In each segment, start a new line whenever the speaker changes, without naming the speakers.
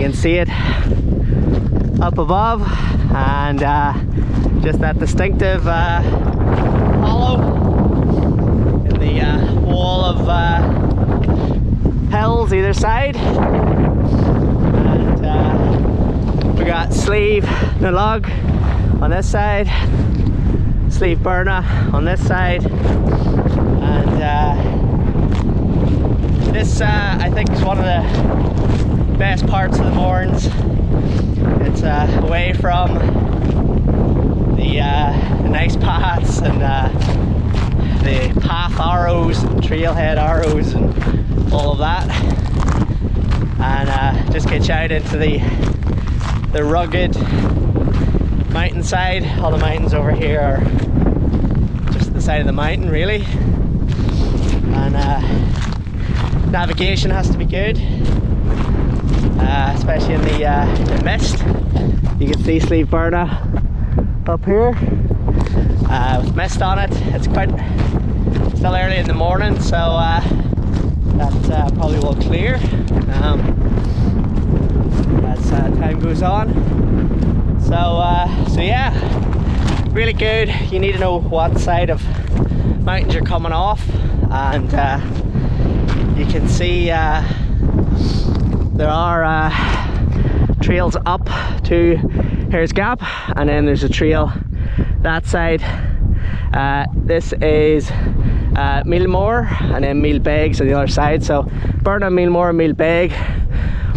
can see it up above, and just that distinctive hollow in the wall of hills either side. And we got Slieve Meelmore on this side, Slieve Bearnagh on this side, and this I think is one of the best parts of the Mournes. It's away from the nice paths and the path arrows and trailhead arrows and all of that, and just gets you out into the rugged mountainside. All the mountains over here are just the side of the mountain really, and navigation has to be good, especially in the mist. You can see Slieve Bearnagh up here with mist on it. It's quite still early in the morning, so that probably will clear as time goes on. So yeah, really good. You need to know what side of mountains you're coming off, and you can see there are trails up to Hare's Gap, and then there's a trail that side. This is Meelmore, and then Meelbeg's on the other side. So Bearnagh, Meelmore, Meelbeg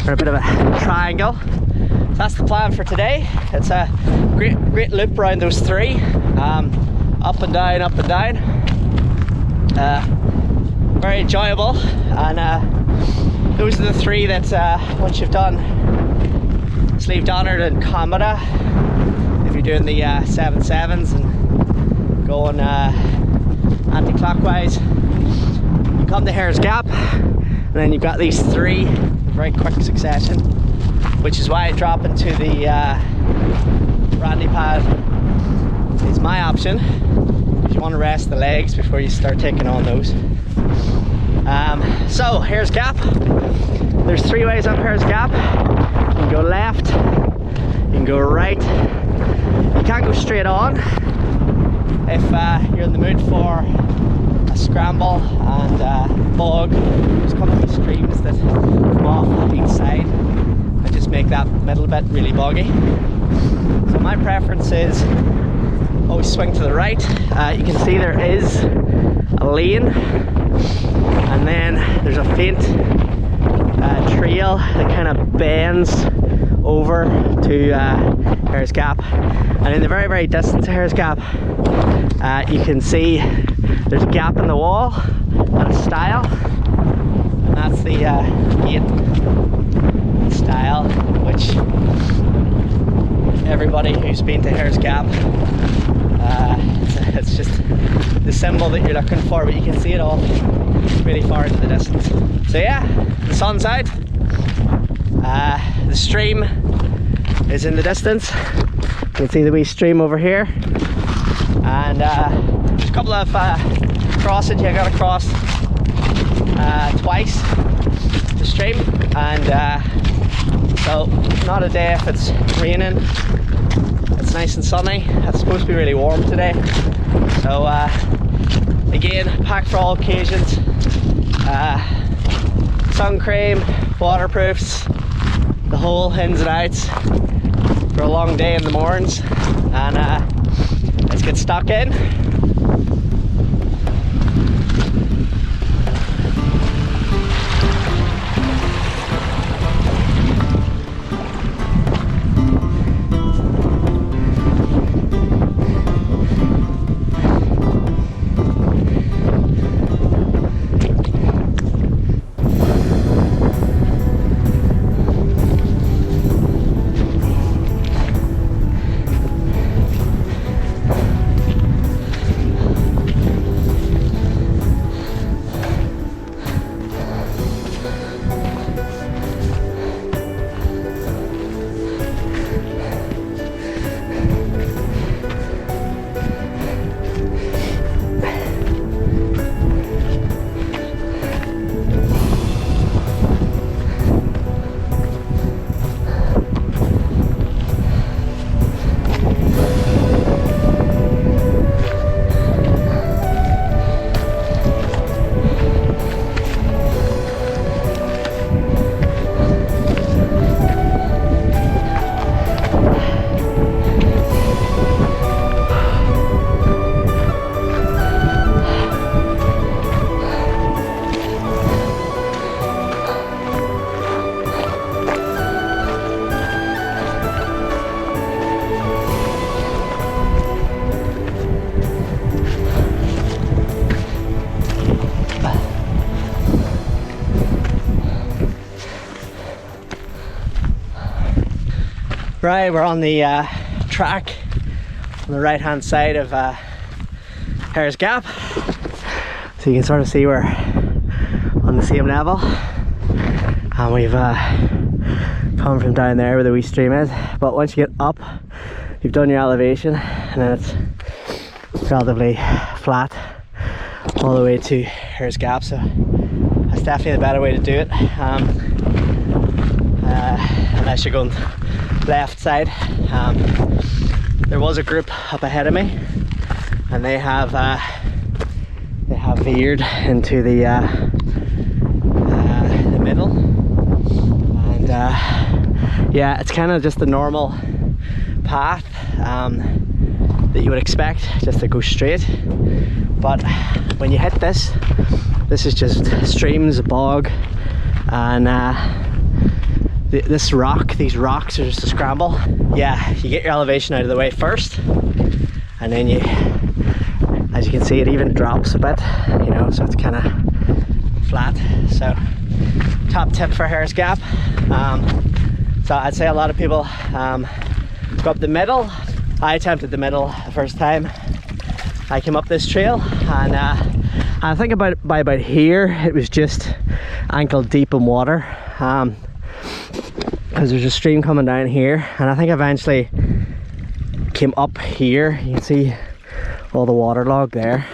are a bit of a triangle. So that's the plan for today. It's a great loop around those three, up and down, up and down. Very enjoyable, and those are the three that once you've done Slieve Donard and Comada, if you're doing the 7/7s and going anti-clockwise, you come to Hare's Gap, and then you've got these three in very quick succession, which is why I drop into the Randy pad is my option, because you want to rest the legs before you start taking on those. So Hare's Gap, there's three ways up Hare's Gap. You can go left, you can go right, you can't go straight on if you're in the mood for a scramble and bog. There's a couple of streams that come off each side and just make that middle bit really boggy. So my preference is always swing to the right. You can see there is a lane, and then there's a faint trail that kind of bends over to Hare's Gap, and in the very distance to Hare's Gap you can see there's a gap in the wall and a stile, and that's the gate stile, which everybody who's been to Hare's Gap, it's just the symbol that you're looking for, but you can see it all really far into the distance. So yeah, the sun's out, the stream is in the distance. You can see the wee stream over here, and there's a couple of crossings I got to cross twice the stream, and so not a day if it's raining. It's nice and sunny. It's supposed to be really warm today, so again, packed for all occasions. Sun cream, waterproofs, the whole ins and outs for a long day in the Mournes, and let's get stuck in. Right, we're on the track on the right hand side of Hare's Gap, so you can sort of see we're on the same level, and we've come from down there where the wee stream is. But once you get up, you've done your elevation, and then it's relatively flat all the way to Hare's Gap, so that's definitely the better way to do it, unless you're going left side. There was a group up ahead of me, and they have veered into the middle, and yeah, it's kind of just the normal path that you would expect, just to go straight. But when you hit this is just streams, a bog, and these rocks are just a scramble. Yeah, you get your elevation out of the way first, and then you, as you can see, it even drops a bit, you know, so it's kind of flat. So top tip for Hare's Gap. So I'd say a lot of people go up the middle. I attempted the middle the first time I came up this trail, and I think by about here it was just ankle deep in water, because there's a stream coming down here, and I think eventually came up here. You can see all the waterlog there.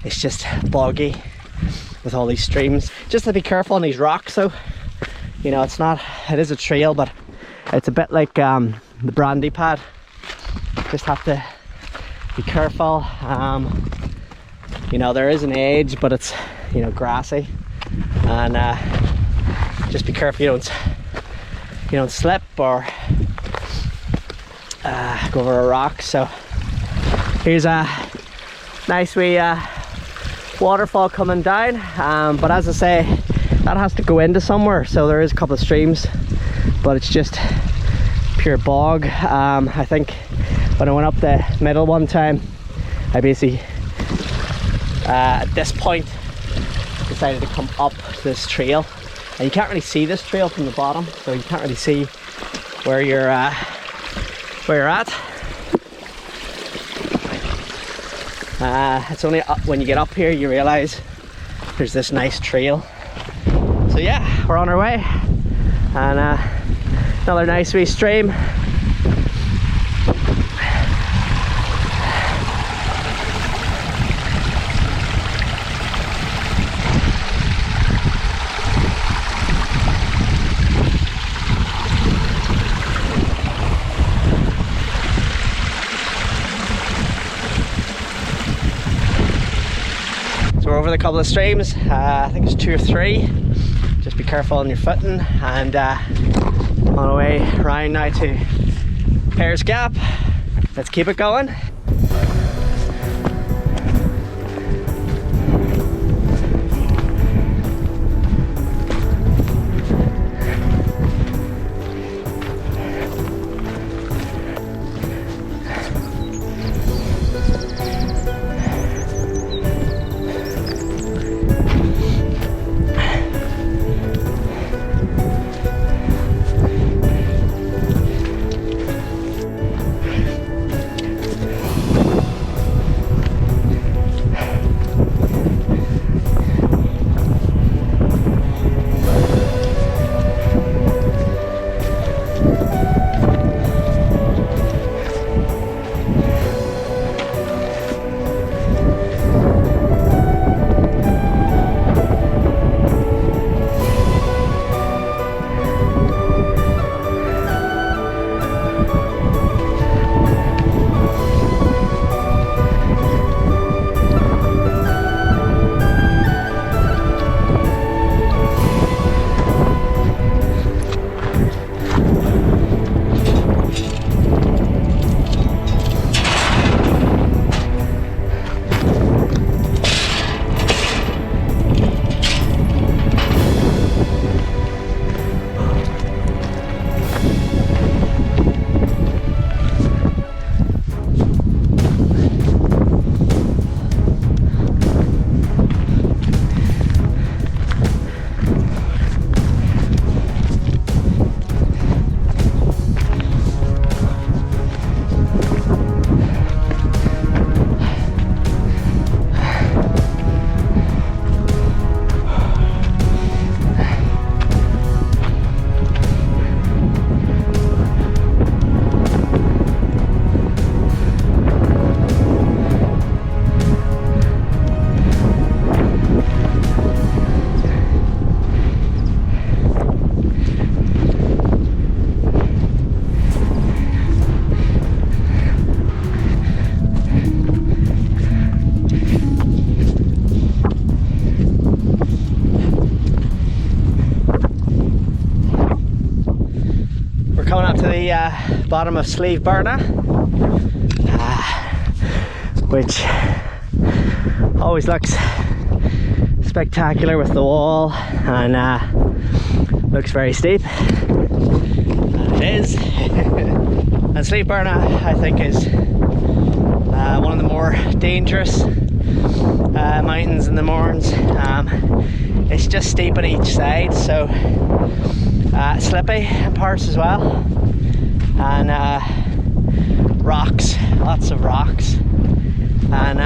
It's just boggy with all these streams. Just to be careful on these rocks though, you know, it is a trail, but it's a bit like the brandy pad. Just have to be careful. You know, there is an edge, but it's, you know, grassy, and just be careful you don't slip or go over a rock. So here's a nice wee waterfall coming down, but as I say, that has to go into somewhere, so there is a couple of streams, but it's just pure bog. I think when I went up the middle one time, I basically at this point decided to come up this trail, and you can't really see this trail from the bottom, so you can't really see where you're at. It's only up when you get up here you realize there's this nice trail. So yeah, we're on our way, and another nice wee stream. We're over the couple of streams, I think it's 2 or 3. Just be careful on your footing, and on our way round now to Hare's Gap. Let's keep it going. coming up to the bottom of Slieve Bearnagh, which always looks spectacular with the wall, and looks very steep. And it is. And Slieve Bearnagh, I think, is one of the more dangerous mountains in the Mournes. It's just steep on each side, so slippy in parts as well, and rocks, lots of rocks. And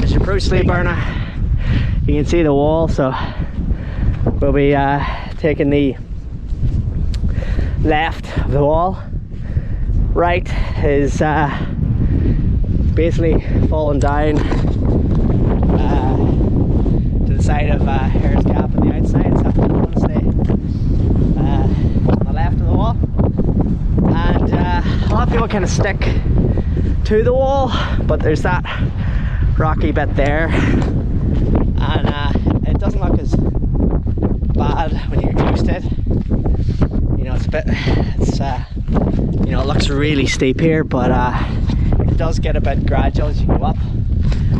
as you approach Slieve Bearnagh, you can see the wall, so we'll be taking the left of the wall. Right is basically falling down to the side of Hare's Gap on the outside, so I'm going to stay on the left of the wall. And a lot of people kind of stick to the wall, but there's that rocky bit there, and it doesn't look as bad when you get used to it. You know, you know, it looks really steep here, but it does get a bit gradual as you go up.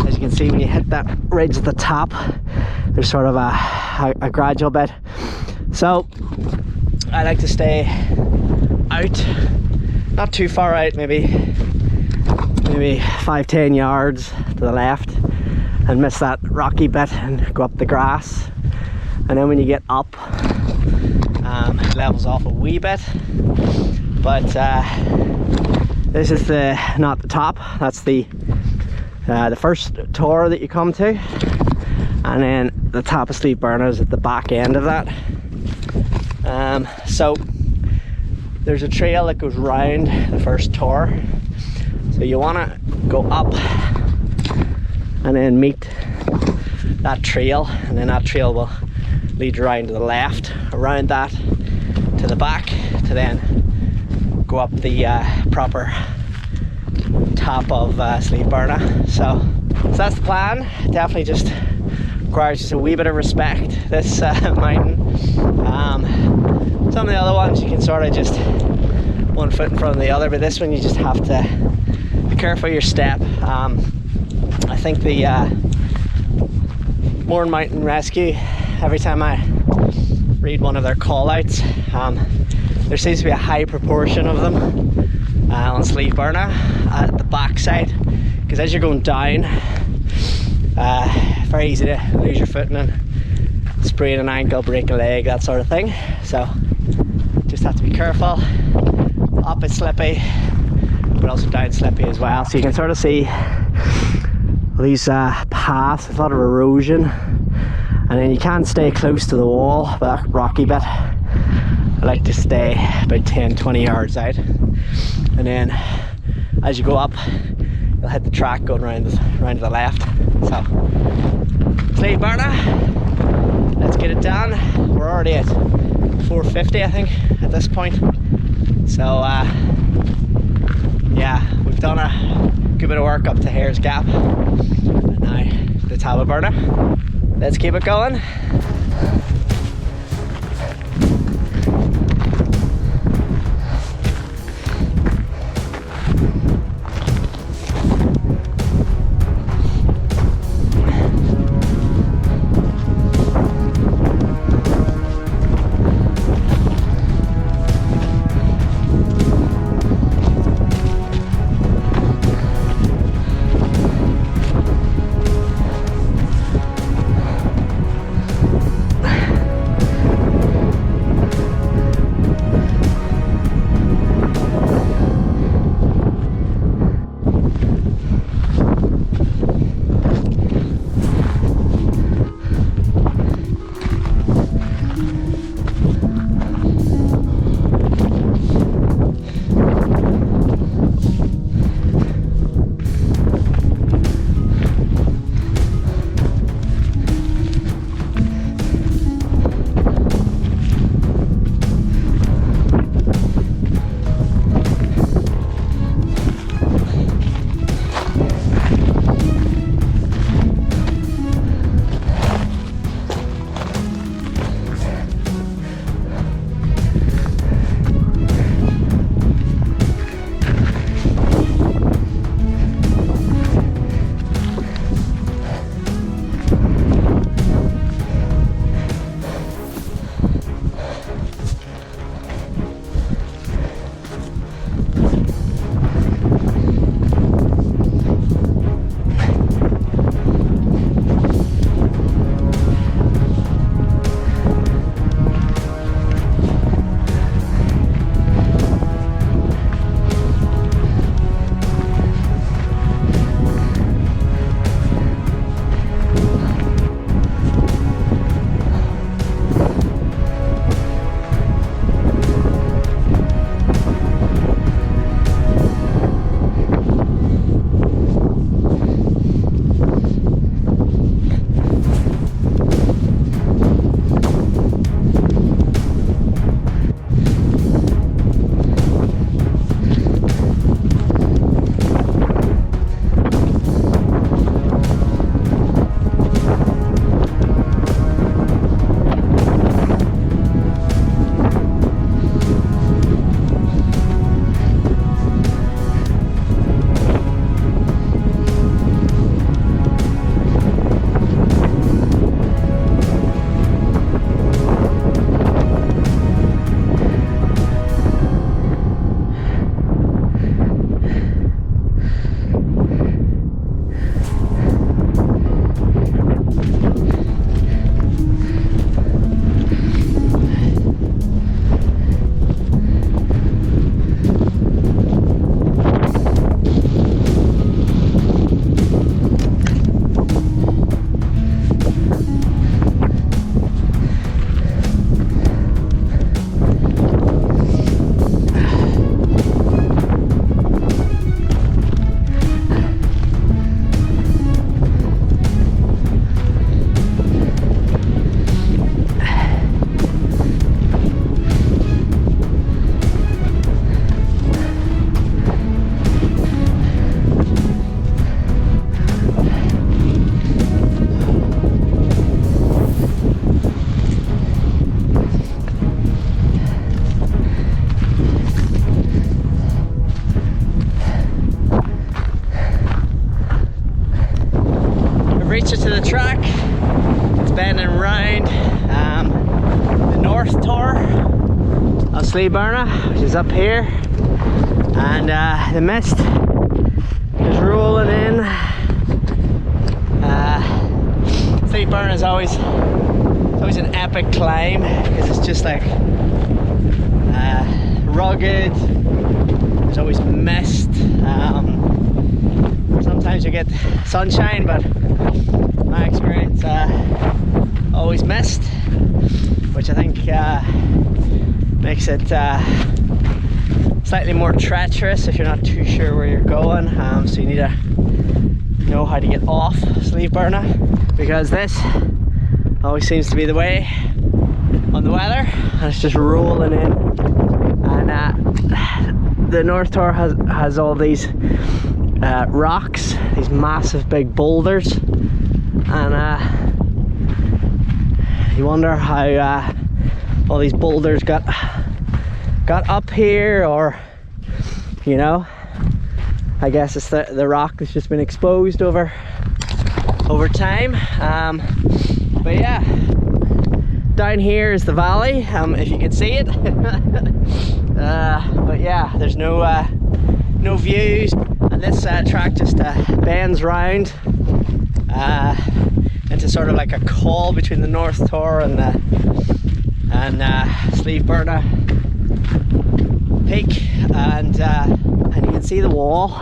As you can see, when you hit that ridge at the top, there's sort of a gradual bit. So I like to stay out, not too far out, maybe 5-10 yards to the left, and miss that rocky bit and go up the grass. And then when you get up, it levels off a wee bit, but this is not the top. That's the first tour that you come to, and then the top of Slieve Bearnagh is at the back end of that. So there's a trail that goes round the first tour, so you want to go up and then meet that trail, and then that trail will lead you around to the left, around that to the back, to then go up the proper top of Slieve Bearnagh. So that's the plan. Definitely just requires just a wee bit of respect, this mountain. Some of the other ones you can sort of just one foot in front of the other, but this one you just have to be careful of your step. I think the Mourne Mountain Rescue, every time I read one of their call outs, there seems to be a high proportion of them on Slieve Bearnagh at the back side, because as you're going down, very easy to lose your footing and sprain an ankle, break a leg, that sort of thing. So just have to be careful. Up it's slippy, but also down slippy as well. So you can sort of see these paths, there's a lot of erosion, and then you can't stay close to the wall, that rocky bit. I like to stay about 10-20 yards out, and then as you go up, you'll hit the track going round to the left. So Slieve Bearnagh, let's get it done. We're already at 450, I think, at this point. So yeah, we've done a good bit of work up to Hare's Gap, and now the top of Bearnagh. Let's keep it going. reached it to the track. It's bending round the north tour of Slieve Bearnagh, which is up here, and the mist is rolling in. Slieve Bearnagh is always an epic climb because it's just like rugged. There's always mist. Sometimes you get sunshine, but my experience always mist, which I think makes it slightly more treacherous if you're not too sure where you're going. So you need to know how to get off Slieve Bearnagh, because this always seems to be the way on the weather, and it's just rolling in. And the North Tor has all these rocks, these massive big boulders, and you wonder how all these boulders got up here, or you know, I guess it's the rock that's just been exposed over time. But yeah, down here is the valley, if you can see it. But yeah, there's no views, and this track just bends round into sort of like a call between the North Tor and Slieve Bearnagh peak, and you can see the wall.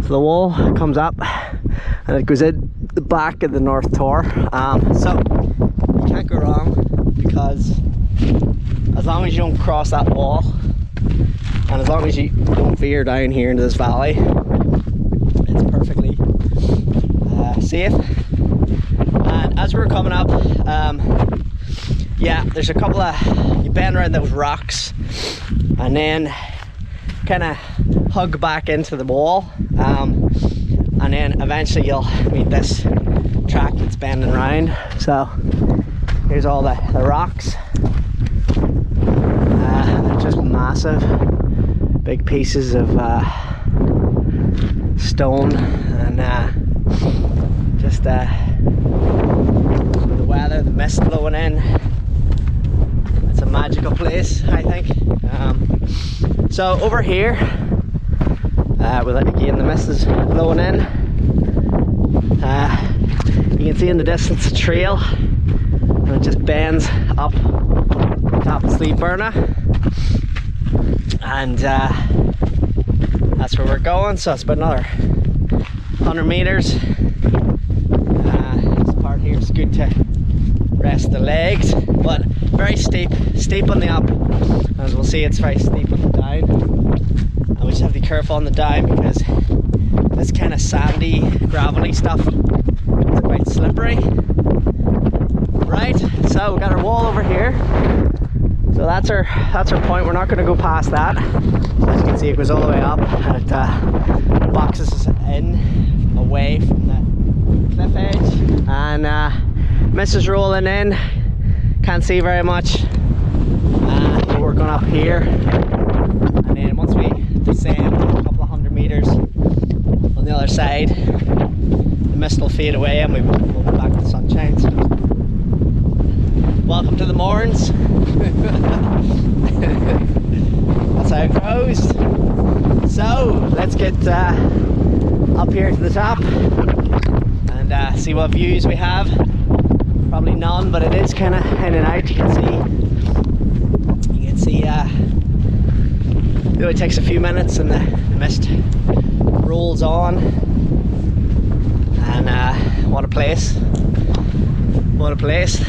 So the wall comes up and it goes in the back of the North Tor. So you can't go wrong, because as long as you don't cross that wall, and as long as you don't veer down here into this valley, it's perfectly safe. And as we're coming up, yeah, there's a couple of, you bend around those rocks and then kind of hug back into the wall, and then eventually you'll meet this track that's bending round. So here's all the rocks, they're just massive big pieces of stone, and just the weather, the mist blowing in, it's a magical place, I think. So over here, again, the mist is blowing in. You can see in the distance a trail, and it just bends up the top of Slieve Bearnagh, and that's where we're going. So it's about another 100 meters. This part here is good to rest the legs, but very steep on the up. As we'll see, it's very steep on the down, and we just have to be careful on the down, because this kind of sandy, gravelly stuff is quite slippery. Right, so we've got our wall over here. So that's our point. We're not going to go past that. As you can see, it goes all the way up, and it boxes us in away from the cliff edge. And mist is rolling in. Can't see very much. We're going up here, and then once we descend a couple of 100 meters on the other side, the mist will fade away and we'll be back to the sunshine. So, welcome to the Mournes. That's how it goes. So let's get up here to the top and see what views we have. Probably none, but it is kind of in and out. You can see it only takes a few minutes and the mist rolls on, and what a place, what a place.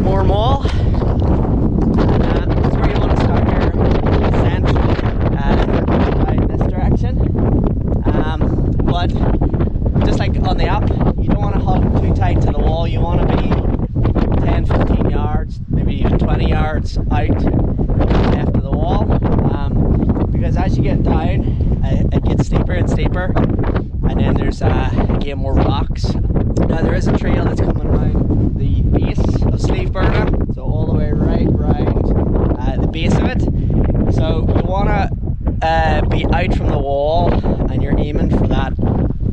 Mournes Wall. That's where you want to start your descent, in this direction. But just like on the up, you don't want to hug too tight to the wall. You want to be 10-15 yards, maybe even 20 yards out after the wall, because as you get down, it gets steeper and steeper, and then there's again more rocks. Now there is a trail that's coming around the base of Slieve Bearnagh, so all the way right round the base of it. So you want to be out from the wall, and you're aiming for that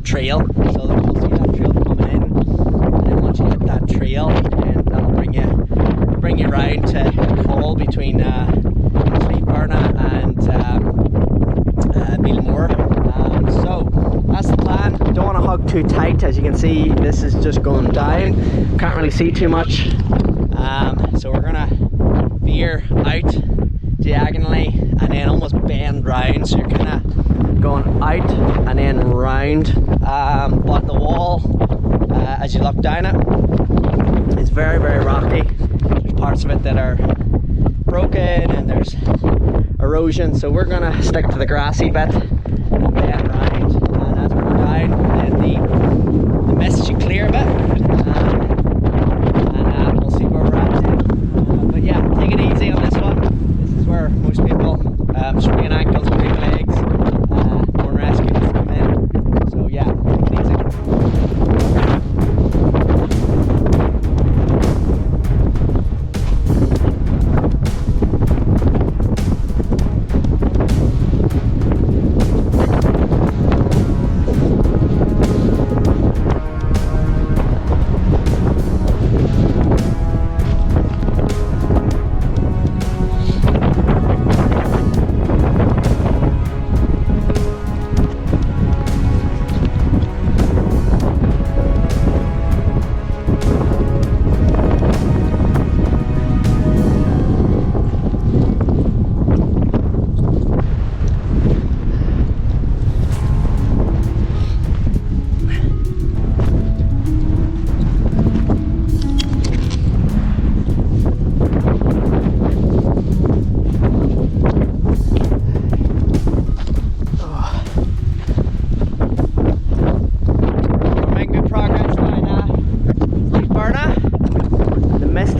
trail. So you'll see that trail coming in, and then once you hit that trail, then that'll bring you round to the call between Slieve Bearnagh and Meelmore. So that's the plan. Don't want to hug too tight. As you can see, this is just going down. Can't really see too much. So we're gonna veer out diagonally and then almost bend round. So you're kind of going out and then round. But the wall, as you look down it, is very, very rocky. There's parts of it that are broken and there's erosion. So we're gonna stick to the grassy bit and bend round. And as we're down, then the mist should clear a bit. And we'll see where we're at. But yeah, take it easy on this one. This is where most people sprain ankles, break legs, Mournes rescue has to come in. So yeah, take it easy.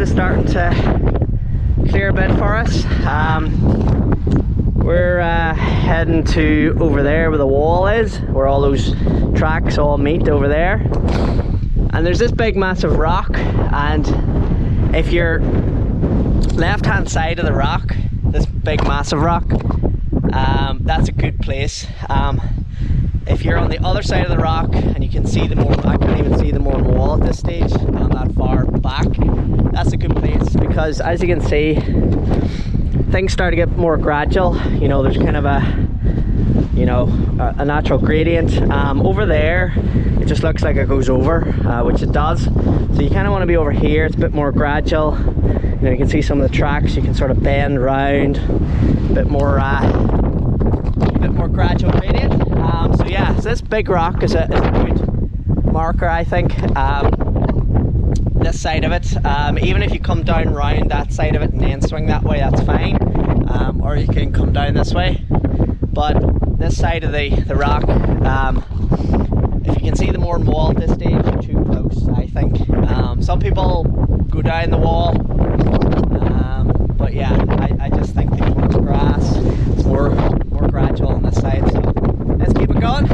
Starting to clear a bit for us. We're heading to over there where the wall is, where all those tracks all meet over there. And there's this big massive rock, and if you're left hand side of the rock, this big massive rock, that's a good place. If you're on the other side of the rock and you can see the Mournes, I can't even see the Mournes wall at this stage, I'm that far back, that's a good place, because as you can see, things start to get more gradual. You know, there's kind of a natural gradient. Over there, it just looks like it goes over, which it does. So you kind of want to be over here, it's a bit more gradual. You know, you can see some of the tracks, you can sort of bend round, a bit more gradual gradient. So yeah, so this big rock is a good marker, I think. This side of it, even if you come down round that side of it and then swing that way, that's fine. Or you can come down this way. But this side of the rock, if you can see the Mournes wall at this stage, you're too close, I think. Some people go down the wall, but yeah, I just think the Mournes grass is more gradual on this side. So let's keep it going.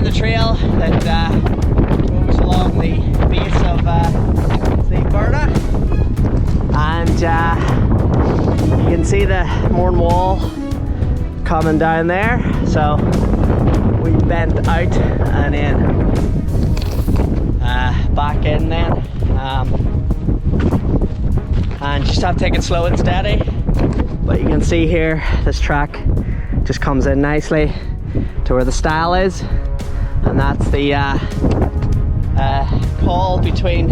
down the trail that goes along the base of Slieve Bearnagh, and you can see the Mournes wall coming down there. So we bent out and then back in then, and just have to take it slow and steady. But you can see here this track just comes in nicely to where the stile is, and that's the call between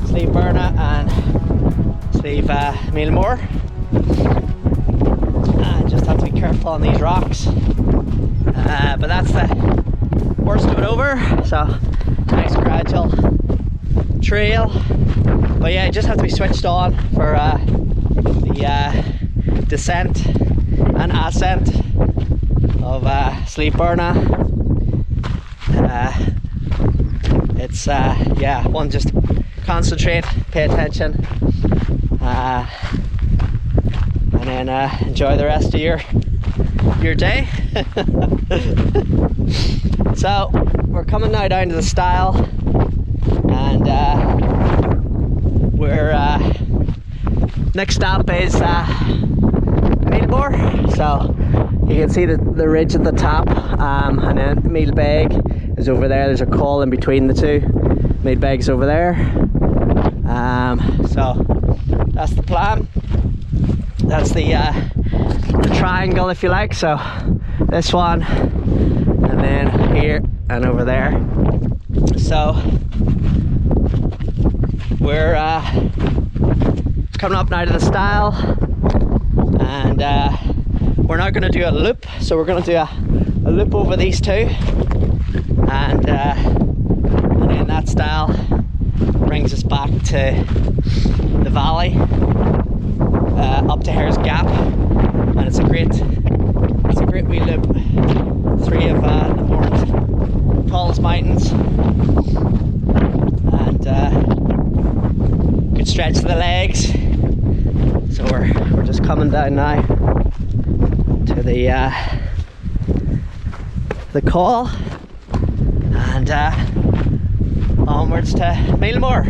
Slieve Bearnagh and Slieve Meelmore. Just have to be careful on these rocks, but that's the worst of it over. So nice gradual trail, but yeah, you just have to be switched on for the descent and ascent of Slieve Bearnagh. It's yeah, one, just concentrate, pay attention, and then enjoy the rest of your day. So we're coming now down to the stile, and we're next stop is Meelmore. So you can see the ridge at the top, and then Meelbeg is over there. There's a call in between the two. Meelbeg's over there. So that's the plan. That's the triangle, if you like. So this one, and then here and over there. So we're coming up now to the stile, and we're not going to do a loop, so we're going to do a loop over these two, and then that stile brings us back to the valley, up to Hare's Gap, and it's a great wee loop. Three of the Mournes tallest mountains, and good stretch to the legs. So we're just coming down now to the call, and onwards to Meelmore.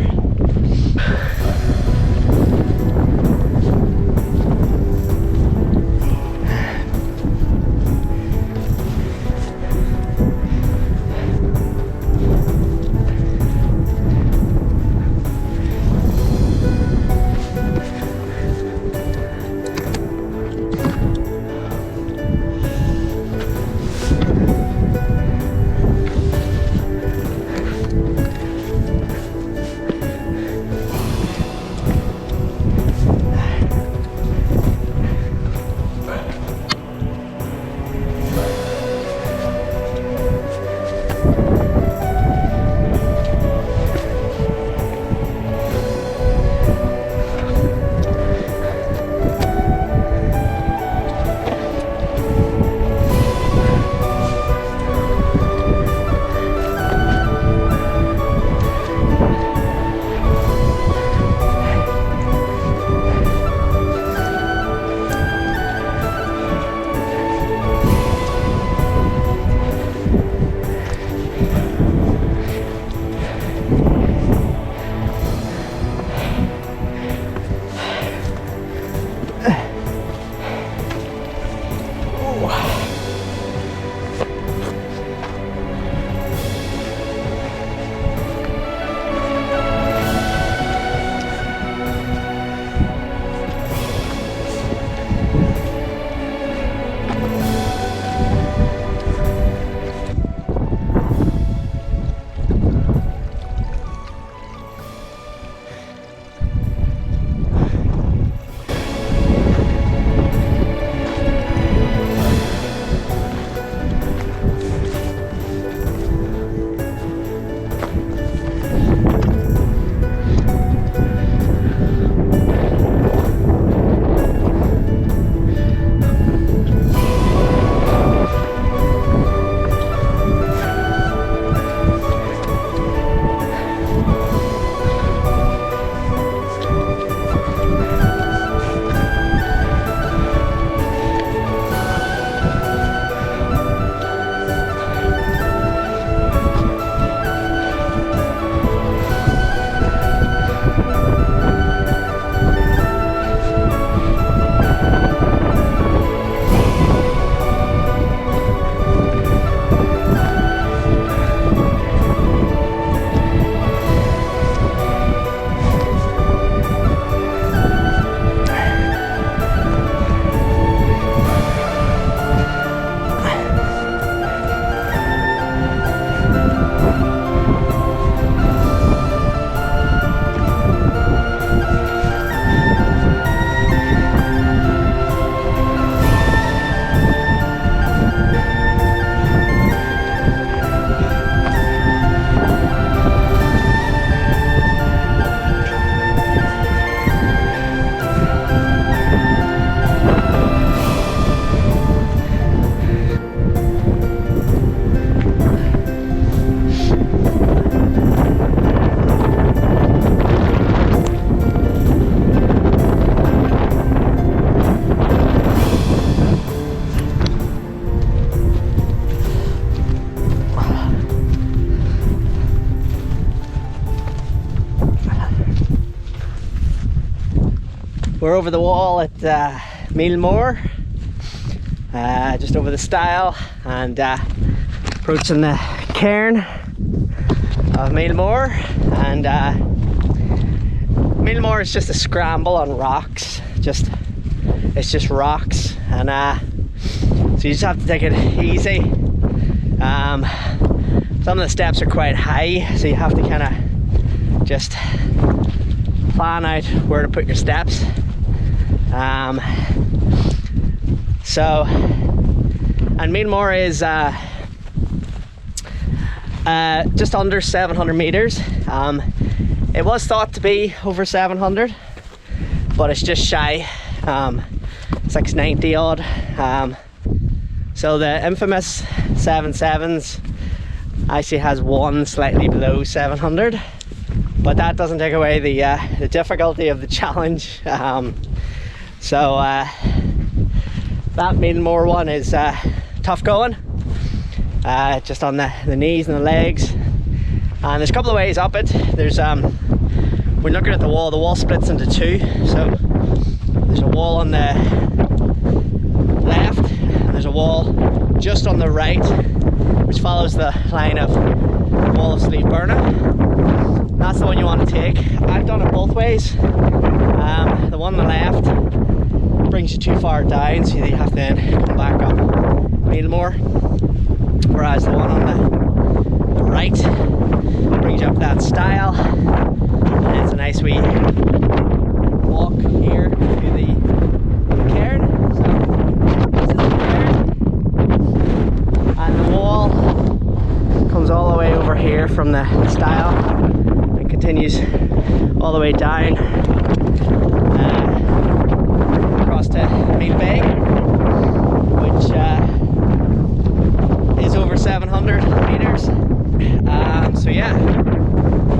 We're over the wall at Meelmore, just over the stile, and approaching the cairn of Meelmore. And Meelmore is just a scramble on rocks. It's just rocks, and so you just have to take it easy. Some of the steps are quite high, so you have to kind of just plan out where to put your steps. And Meelmore is just under 700 meters. It was thought to be over 700, but it's just shy. It's like 90 odd. So the infamous 77s actually has one slightly below 700, but that doesn't take away the difficulty of the challenge. So that Meelmore one is tough going, just on the knees and the legs. And there's a couple of ways up it. There's we're looking at the wall splits into two. So there's a wall on the left, and there's a wall just on the right, which follows the line of the wall of Slieve Bearnagh. That's the one you want to take. I've done it both ways. The one on the left brings you too far down, so you have to then come back up Meelmore, whereas the one on the right brings you up that stile, and it's a nice wee walk here to the cairn. So this is the cairn, and the wall comes all the way over here from the stile and continues all the way down across to Meelbeg, which is over 700 meters. So yeah,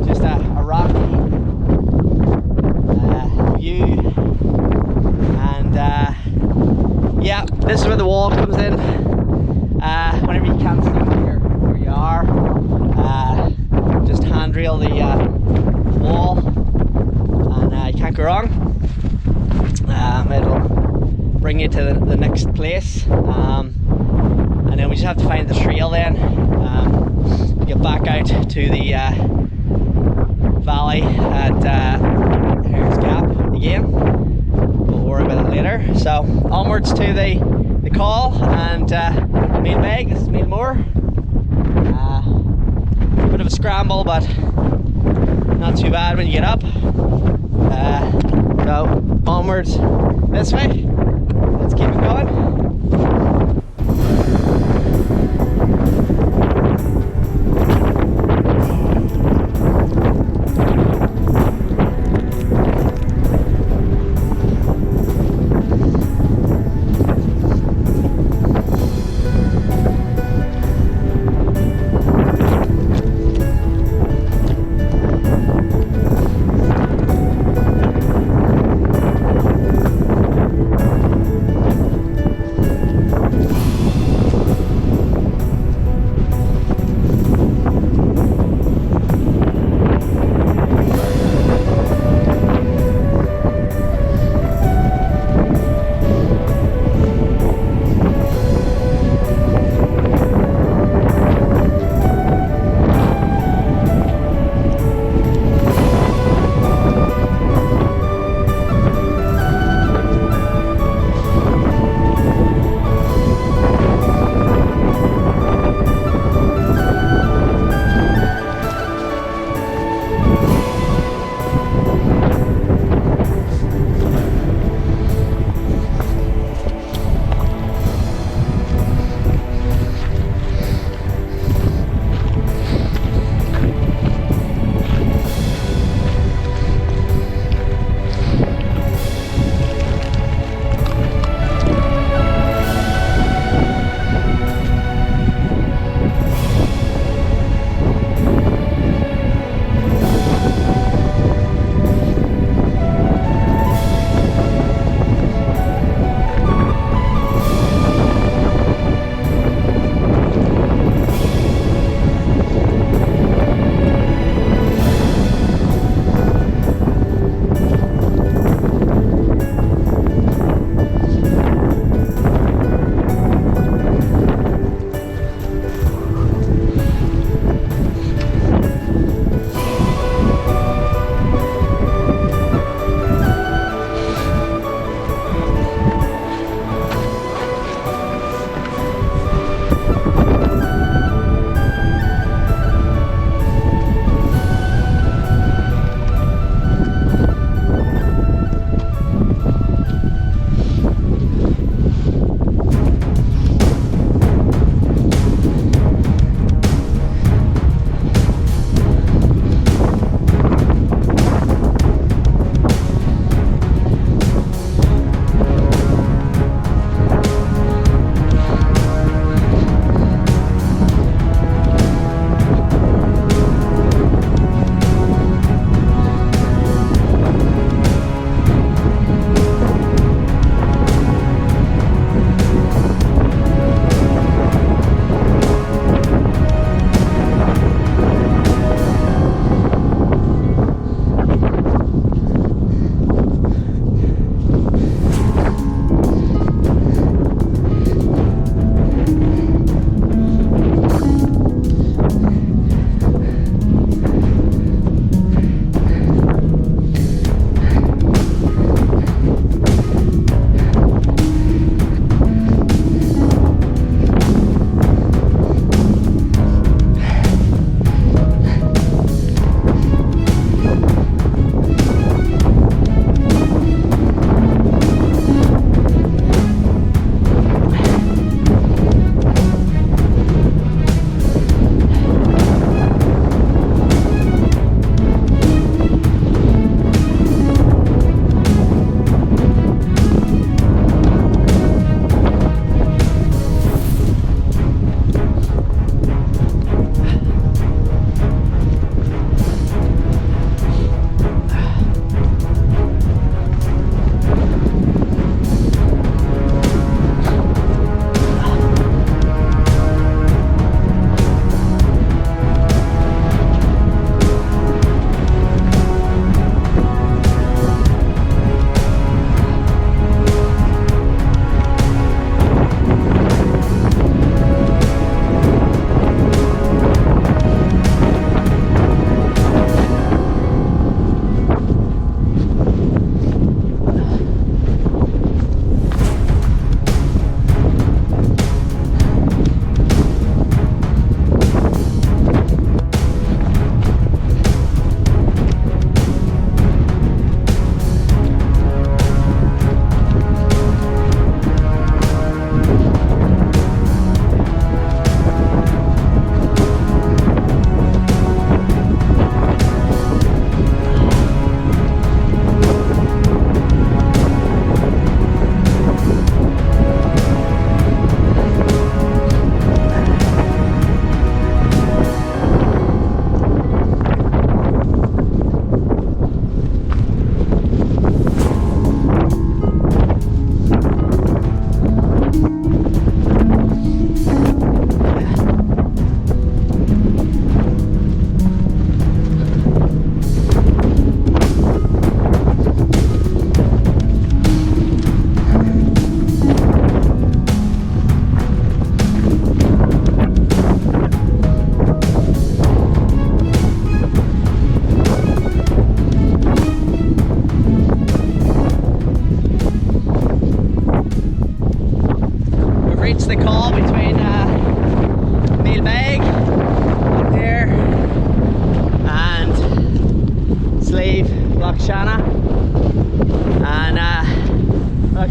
just a rocky view, and yeah, this is where the wall comes in. Whenever you can't see where you are, just handrail the wall, and you can't go wrong. It'll bring you to the next place, and then we just have to find the trail then. Get back out to the valley at Hare's Gap again. We'll worry about it later. So onwards to the call and Meelbeg. This is Meelmore. Bit of a scramble, but not too bad when you get up. So onwards this way. Let's keep it going.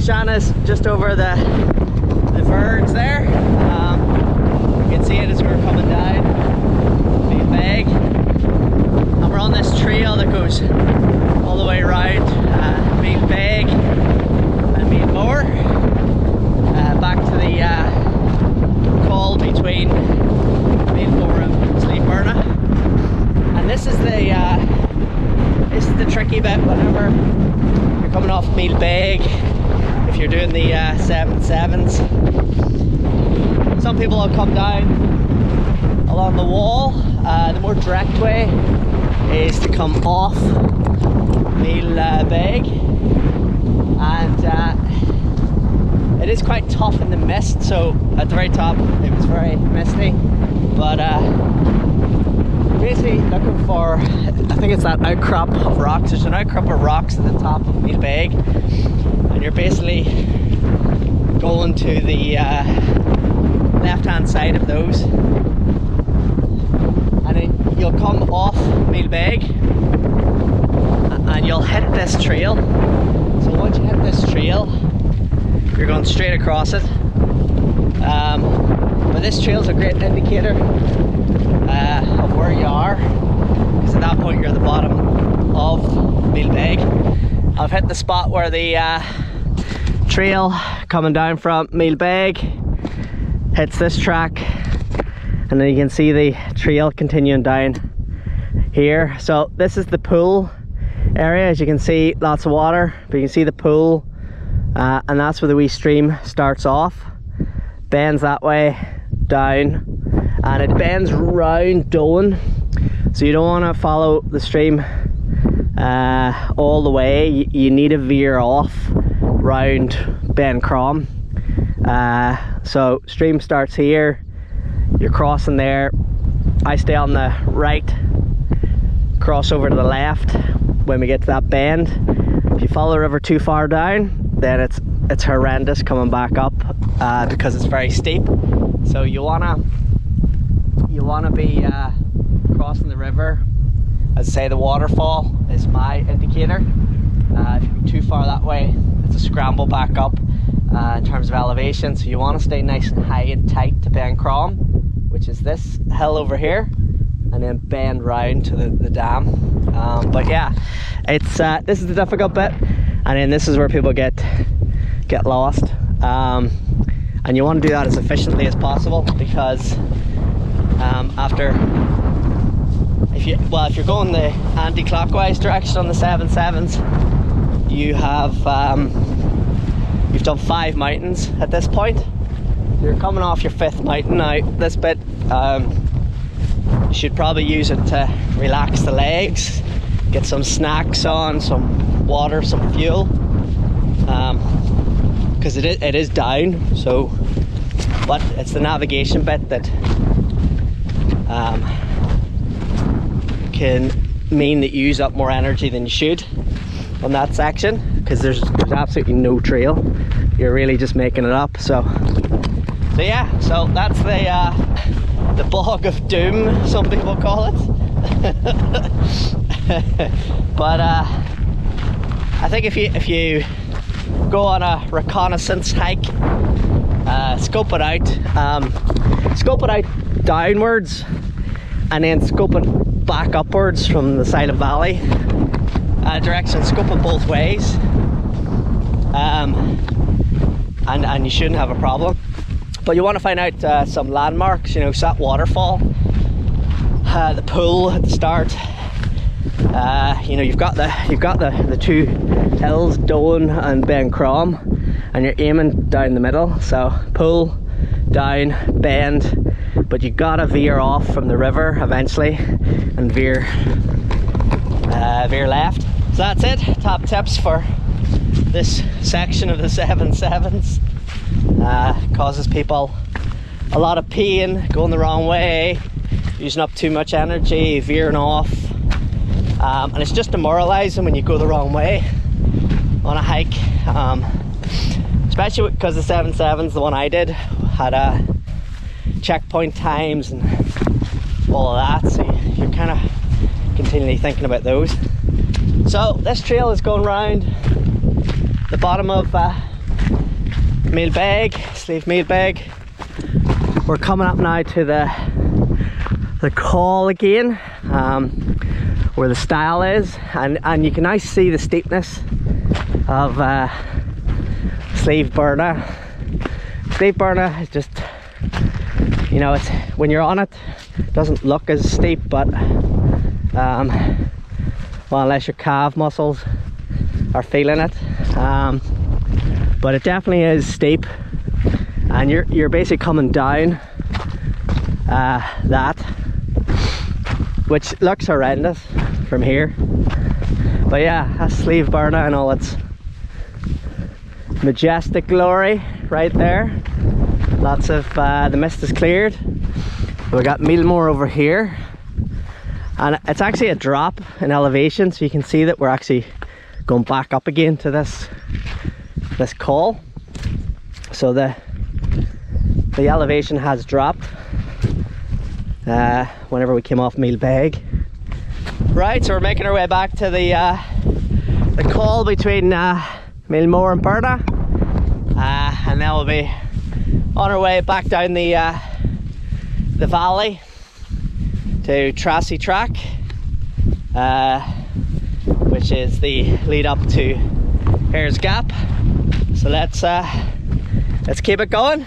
Shanna's just over the verge there. You can see it as we're coming down Meelbeg, and we're on this trail that goes all the way around Meelbeg and Meelmore, back to the call between Meelmore and Slieve Bearnagh. And this is the tricky bit whenever you're coming off Meelbeg. If you're doing the 7/7s, some people will come down along the wall. The more direct way is to come off Meelbeg, and it is quite tough in the mist. So at the very top it was very misty, but basically looking for, I think it's that outcrop of rocks. There's an outcrop of rocks at the top of Meelbeg, and you're basically going to the left hand side of those, and then you'll come off Meelbeg and you'll hit this trail. So once you hit this trail, you're going straight across it. But this trail is a great indicator of where you are, because at that point you're at the bottom of Meelbeg. I've hit the spot where the trail coming down from Meelbeg hits this track, and then you can see the trail continuing down here. So this is the pool area. As you can see, lots of water, but you can see the pool, and that's where the wee stream starts off, bends that way down, and it bends round Doan. So you don't want to follow the stream all the way. You need to veer off round Ben Crom. So stream starts here, you're crossing there. I stay on the right, cross over to the left when we get to that bend. If you follow the river too far down, then it's horrendous coming back up, because it's very steep. So you wanna be crossing the river. As I say, the waterfall is my indicator. If you go too far that way, it's a scramble back up in terms of elevation. So you want to stay nice and high and tight to Ben Crom, which is this hill over here, and then bend round to the dam. But yeah, it's this is the difficult bit, and then this is where people get lost. And you want to do that as efficiently as possible, because if you're going the anti-clockwise direction on the 7/7s, you have you've done 5 mountains at this point. You're coming off your 5th mountain now. This bit you should probably use it to relax the legs, get some snacks on, some water, some fuel, because it is down. So, but it's the navigation bit that can mean that you use up more energy than you should on that section, because there's absolutely no trail. You're really just making it up. So yeah, so that's the bog of doom, some people call it. But I think if you go on a reconnaissance hike, scope it out downwards, and then scope it back upwards from the side of valley direction. Scope it both ways, and you shouldn't have a problem. But you want to find out some landmarks, you know, that waterfall, the pool at the start. You know, you've got the 2 hills, Doan and Ben Crom, and you're aiming down the middle. So pool, down, bend, but you gotta veer off from the river eventually and veer left. So that's it. Top tips for this section of the 7/7s. Causes people a lot of pain, going the wrong way, using up too much energy, veering off, and it's just demoralizing when you go the wrong way on a hike, especially because the 7/7s, the one I did, had checkpoint times and all of that, so you're kind of continually thinking about those. So this trail is going round the bottom of Meelbeg, Slieve Meelbeg. We're coming up now to the call again, where the stile is, and you can now see the steepness of Slieve Bearnagh. Slieve Bearnagh is just, you know, it's when you're on it, it doesn't look as steep, but well, unless your calf muscles are feeling it, but it definitely is steep, and you're basically coming down that, which looks horrendous from here. But yeah, that's Slieve Bearnagh in all its majestic glory right there. Lots of the mist is cleared. We got Meelmore over here, and it's actually a drop in elevation, so you can see that we're actually going back up again to this col. So the elevation has dropped whenever we came off Meelbeg. Right, so we're making our way back to the col between Meelmore and Bearnagh, and then we'll be on our way back down the valley to Trassey Track, which is the lead up to Hare's Gap. So let's keep it going.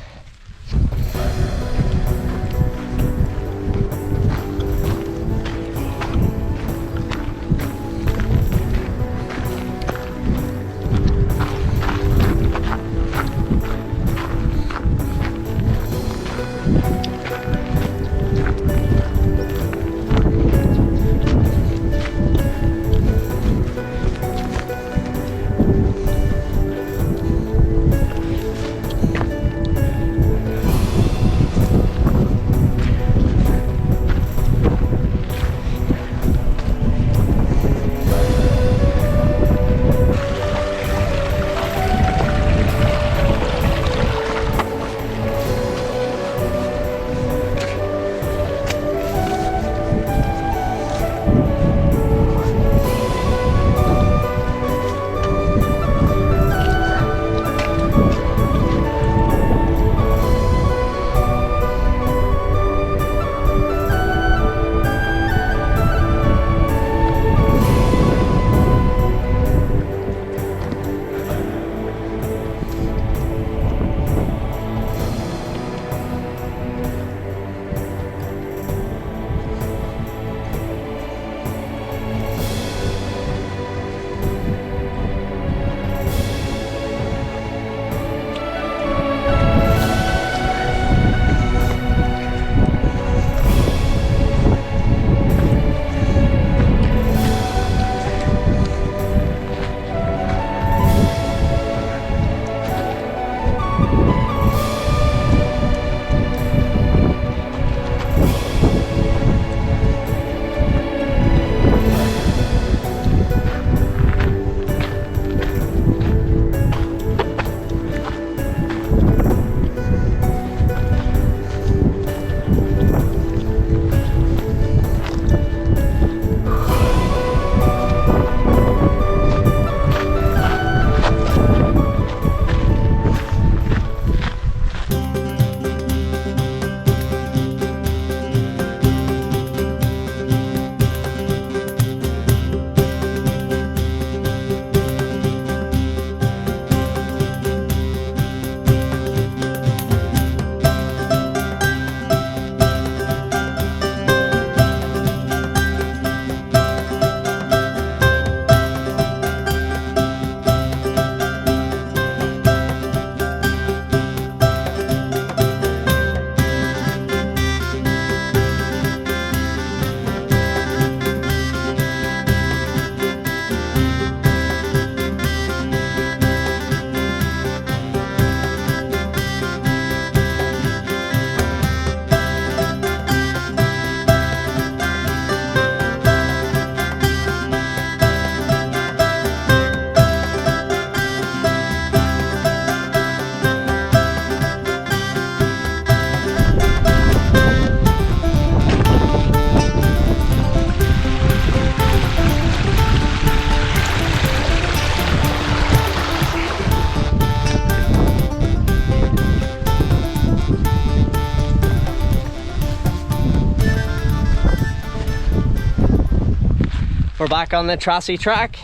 We're back on the Trassey track,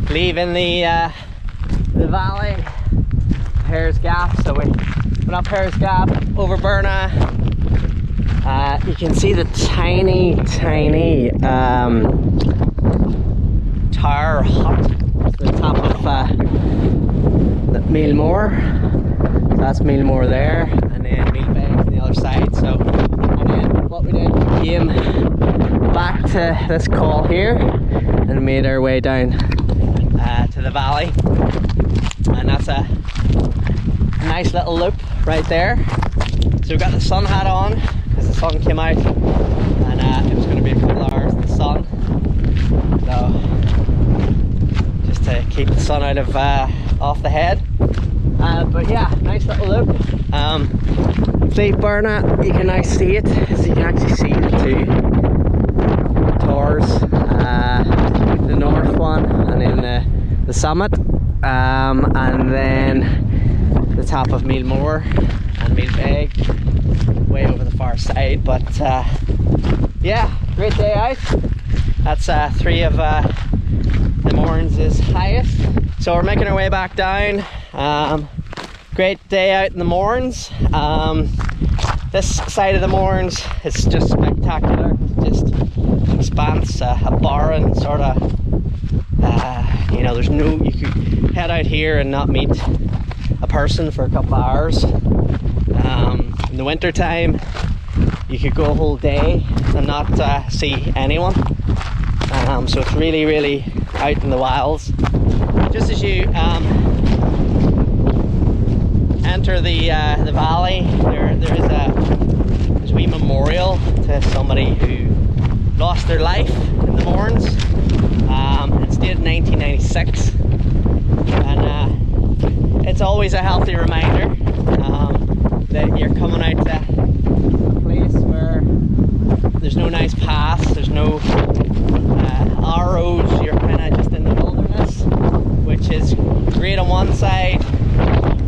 leaving the valley, Hare's Gap. So we went up Hare's Gap, over Bearnagh. You can see the tiny tower hut to the top of the Meelmore. So that's Meelmore there, and then Meelbeg on the other side. So, and then what we did, we came back to this call here and made our way down to the valley, and that's a nice little loop right there. So we've got the sun hat on because the sun came out, and it was going to be a couple of hours in the sun, so just to keep the sun out of off the head. But yeah, nice little loop. Slieve Bearnagh, you can now see it, so you can actually see the two towers, the north one and then the summit, and then the top of Meelmore and Meelbeg way over the far side. But yeah, great day out. That's 3 of the Mournes' highest. So we're making our way back down. Great day out in the Mournes. This side of the Mournes is just spectacular. Just an expanse, a barren sort of, you know, there's no, you could head out here and not meet a person for a couple of hours. In the winter time, you could go a whole day and not see anyone. So it's really out in the wilds. Just as you enter the valley, there's a wee memorial to somebody who lost their life in the Mournes. It's dated 1996, and it's always a healthy reminder that you're coming out to a place where there's no nice paths, there's no roads. You're kind of just in the wilderness, which is great on one side,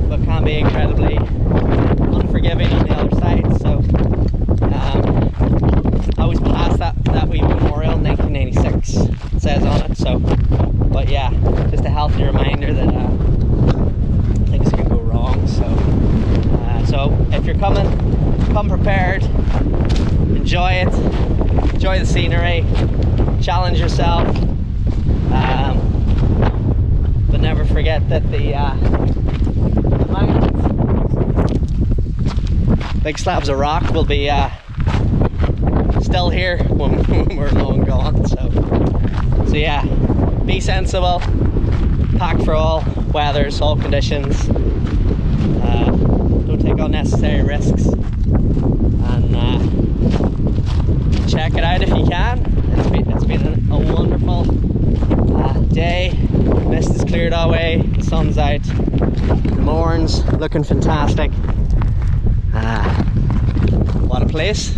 but can be incredibly unforgiving on the other side. So I was past that wee memorial in 1996, it says on it. So, but yeah, just a healthy reminder that things can go wrong. So if you're coming, come prepared, enjoy it, enjoy the scenery, challenge yourself, but never forget that the mountains, big slabs of rock, will be still here when we're long gone. So yeah, be sensible, pack for all weathers, all conditions, don't take unnecessary risks, and check it out if you can. It's been a wonderful day. Mist is cleared away, the sun's out, the Mournes looking fantastic. What a place.